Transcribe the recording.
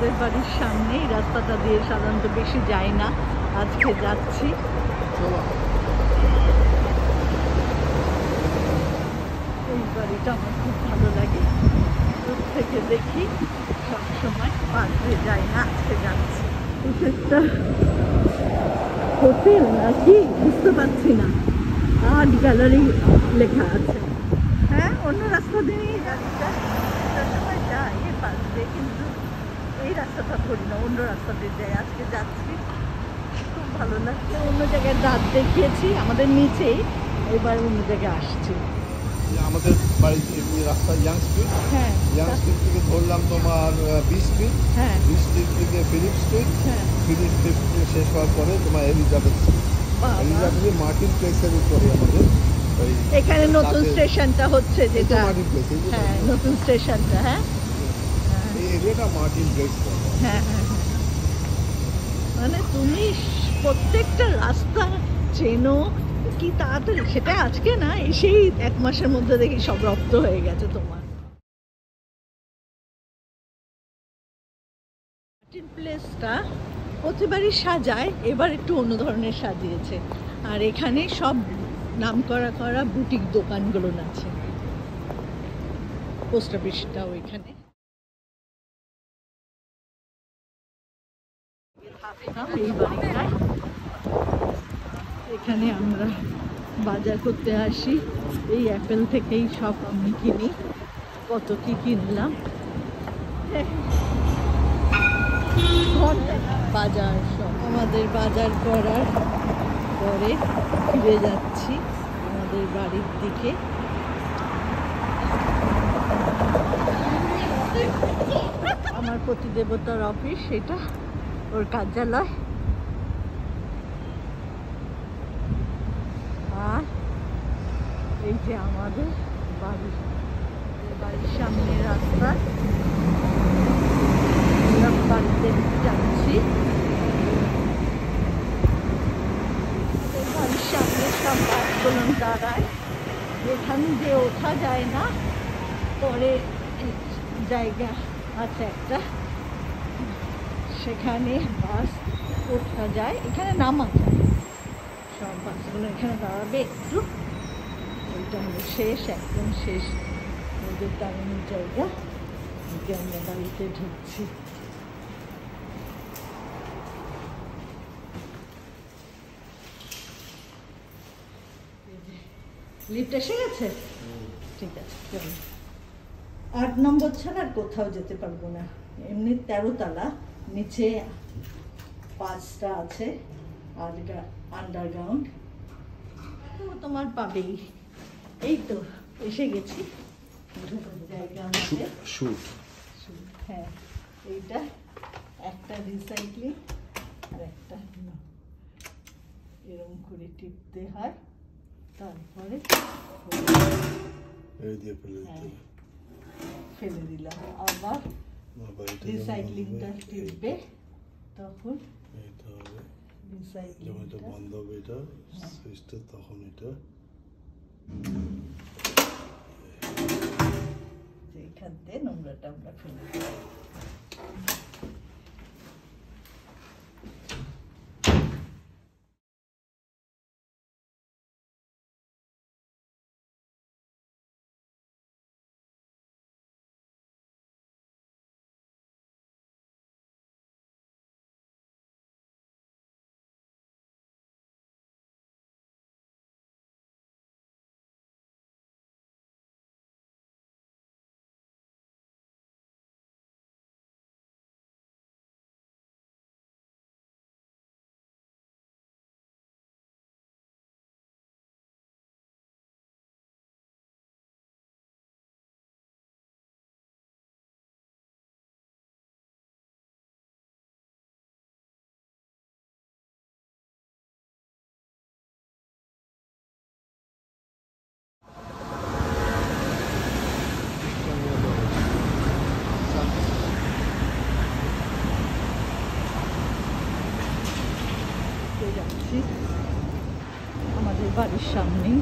আমাদের বাড়ির সামনে এই রাস্তাটা দিয়ে সাধারণত বেশি যাই না, আজকে যাচ্ছি। এই বাড়িটা আমার খুব ভালো লাগে, দূর থেকে দেখি, সবসময় পাশে যাই না, আজকে যাচ্ছি। একটা হোটেল নাকি বুঝতে পারছি না, আর্ট গ্যালারি লেখা আছে। হ্যাঁ, অন্য রাস্তা দিয়ে গাড়িটা সবসময় যাই এর পাশ দিয়ে, কিন্তু এই রাস্তাটা ধরি না, অন্য রাস্তা দিয়ে যাই। আজকে যাচ্ছি, খুব ভালো লাগছে। অন্য জায়গায় দাঁত দেখিয়েছি আমাদের নিচেই, এবার অন্য জায়গায় আসছি। আমাদের বাড়ির রাস্তা ইয়াং স্ট্রিট, হ্যাঁ, ইয়াং স্ট্রিট থেকে ধরলাম তোমার বি স্ট্রিট, হ্যাঁ, বি স্ট্রিট থেকে ফিলিপ স্ট্রিট, হ্যাঁ, ফিলিপ স্ট্রিট শেষ হওয়ার পরে তোমার এলিজাবেথ স্ট্রিট। এলিজাবেথ মার্টিন প্লেসের উপরে আমাদের এখানে নতুন স্টেশনটা হচ্ছে, যেটা মার্টিন প্লেস। হ্যাঁ, নতুন স্টেশনটা। হ্যাঁ, এই এরিয়াটা মার্টিন প্লেস। হ্যাঁ, হ্যাঁ, মানে তুমি প্রত্যেকটা রাস্তা চেনো কি তাড়াতাড়ি, সেটা আজকে না, এসেই 1 মাসের মধ্যে দেখি সব রপ্ত হয়ে গেছে তোমার। মার্টিন প্লেসটা প্রতিবারই সাজায়, এবার একটু অন্য ধরনের সাজিয়েছে। আর এখানে সব নাম করা বুটিক দোকানগুলো আছে। পোস্ট অফিসটাও এখানে। এই বাড়িটায় এখানে আমরা বাজার করতে আসি, এই অ্যাপেল থেকেই সব আমি কিনি। কত কি কিনলাম, বাজার সব আমাদের বাজার করার পরে ফিরে যাচ্ছি আমাদের বাড়ির দিকে। আমার প্রতিদেবতার অফিস, সেটা ওর কার্যালয়। আর এই যে আমাদের বাড়ির সামনের রাস্তা, বাড়িতে যাচ্ছি। বাড়ির সামনে সব গাছগুলো দাঁড়ায়, এখান দিয়ে ওঠা যায় না, পরে জায়গা আছে একটা, সেখানে বাস ওঠা যায়, এখানে নামা যায়। সব বাসগুলো এখানে দাঁড়াবে একটু, ওইটা হলো শেষ, একদম শেষ ওদের দাঁড়ানোর জায়গা। আমরা বাড়িতে ঢুকছি। লিফট এসে গেছে, ঠিক আছে, চলো। 8 নম্বর ছাড়া আর কোথাও যেতে পারবো না। এমনি 13 তলা, নিচে 5টা আছে আন্ডারগ্রাউন্ড। তোমার পাবেই, এই তো এসে গেছি। জায়গা আছে, হ্যাঁ, এইটা একটা রিসাইক্লিং আর একটা এরকম করে টিপতে হয়, তারপরে ফেলে দিলাম, আবার রিসাইক্লিংটা টিপবে, তখন রিসাইক্লিংটা বন্ধ হবে, এটা সুইচটা, তখন এটা এইখান থেকে নোংরাটা আমরা ফেলে দিই। আমাদের বাড়ির সামনেই